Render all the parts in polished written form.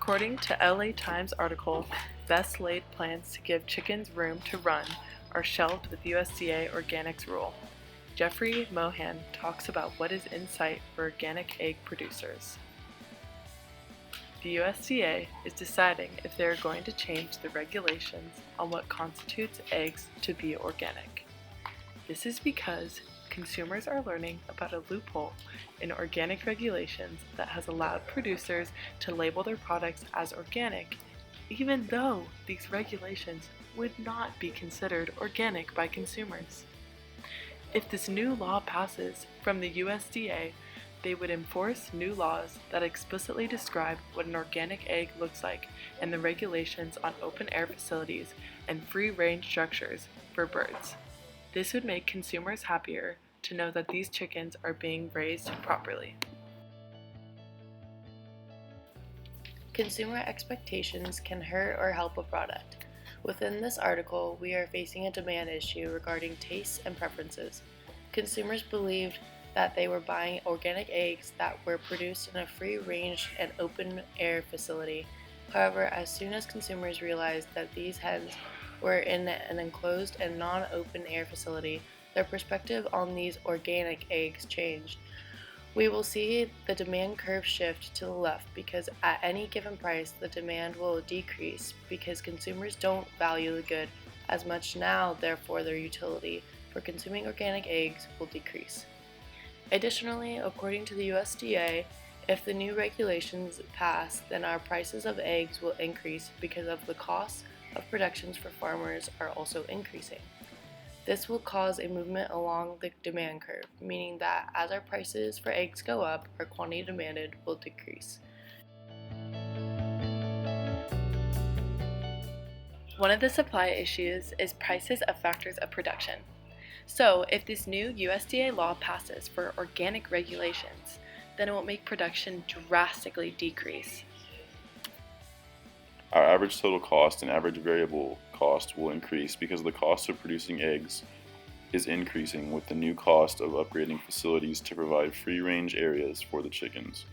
According to LA Times article, Best Laid plans to give chickens room to run are shelved with USDA organics rule. Jeffrey Mohan talks about what is in sight for organic egg producers. The USDA is deciding if they are going to change the regulations on what constitutes eggs to be organic. This is because consumers are learning about a loophole in organic regulations that has allowed producers to label their products as organic, even though these regulations would not be considered organic by consumers. If this new law passes from the USDA, they would enforce new laws that explicitly describe what an organic egg looks like and the regulations on open-air facilities and free-range structures for birds. This would make consumers happier to know that these chickens are being raised properly. Consumer expectations can hurt or help a product. Within this article, we are facing a demand issue regarding tastes and preferences. Consumers believed that they were buying organic eggs that were produced in a free-range and open-air facility. However, as soon as consumers realized that these hens were in an enclosed and non-open-air facility, their perspective on these organic eggs changed. We will see the demand curve shift to the left because at any given price, the demand will decrease because consumers don't value the good as much now, therefore their utility for consuming organic eggs will decrease. Additionally, according to the USDA, if the new regulations pass, then our prices of eggs will increase because of the costs of productions for farmers are also increasing. This will cause a movement along the demand curve, meaning that as our prices for eggs go up, our quantity demanded will decrease. One of the supply issues is prices of factors of production. So, if this new USDA law passes for organic regulations, then it will make production drastically decrease. Our average total cost and average variable cost will increase because the cost of producing eggs is increasing with the new cost of upgrading facilities to provide free-range areas for the chickens.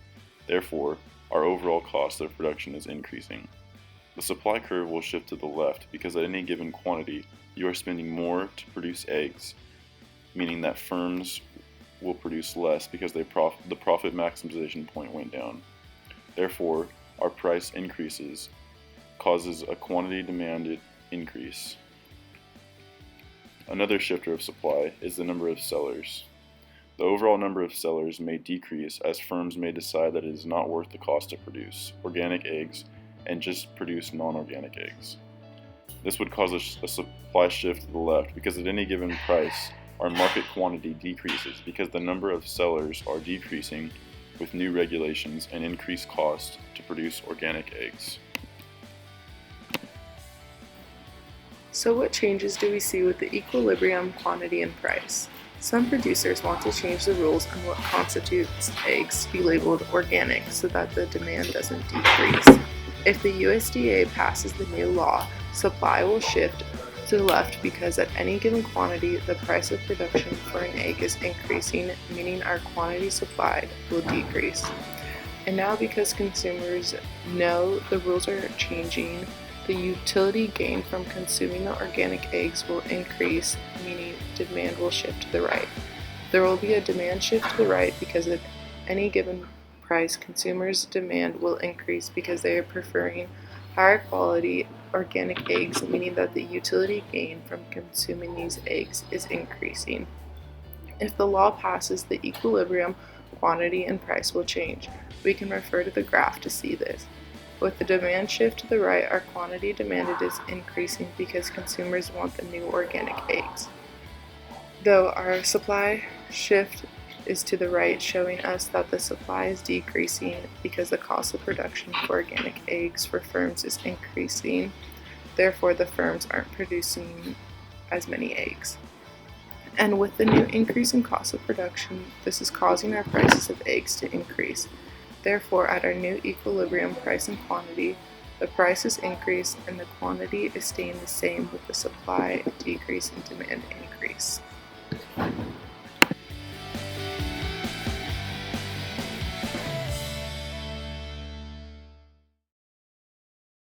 Therefore, our overall cost of production is increasing. The supply curve will shift to the left because at any given quantity, you are spending more to produce eggs, meaning that firms will produce less because the profit maximization point went down. Therefore, our price increases causes a quantity demanded increase. Another shifter of supply is the number of sellers. The overall number of sellers may decrease as firms may decide that it is not worth the cost to produce organic eggs and just produce non-organic eggs. This would cause a supply shift to the left because at any given price, our market quantity decreases because the number of sellers are decreasing with new regulations and increased cost to produce organic eggs. So what changes do we see with the equilibrium quantity and price? Some producers want to change the rules on what constitutes eggs to be labeled organic so that the demand doesn't decrease. If the USDA passes the new law, supply will shift to the left because at any given quantity, the price of production for an egg is increasing, meaning our quantity supplied will decrease. And now because consumers know the rules are changing, the utility gain from consuming the organic eggs will increase, meaning demand will shift to the right. There will be a demand shift to the right because at any given price, consumers' demand will increase because they are preferring higher quality organic eggs, meaning that the utility gain from consuming these eggs is increasing. If the law passes, the equilibrium quantity and price will change. We can refer to the graph to see this. With the demand shift to the right, our quantity demanded is increasing because consumers want the new organic eggs. Though our supply shift is to the right, showing us that the supply is decreasing because the cost of production for organic eggs for firms is increasing. Therefore, the firms aren't producing as many eggs. And with the new increase in cost of production, this is causing our prices of eggs to increase. Therefore, at our new equilibrium price and quantity, the prices increase and the quantity is staying the same with the supply decrease and demand increase.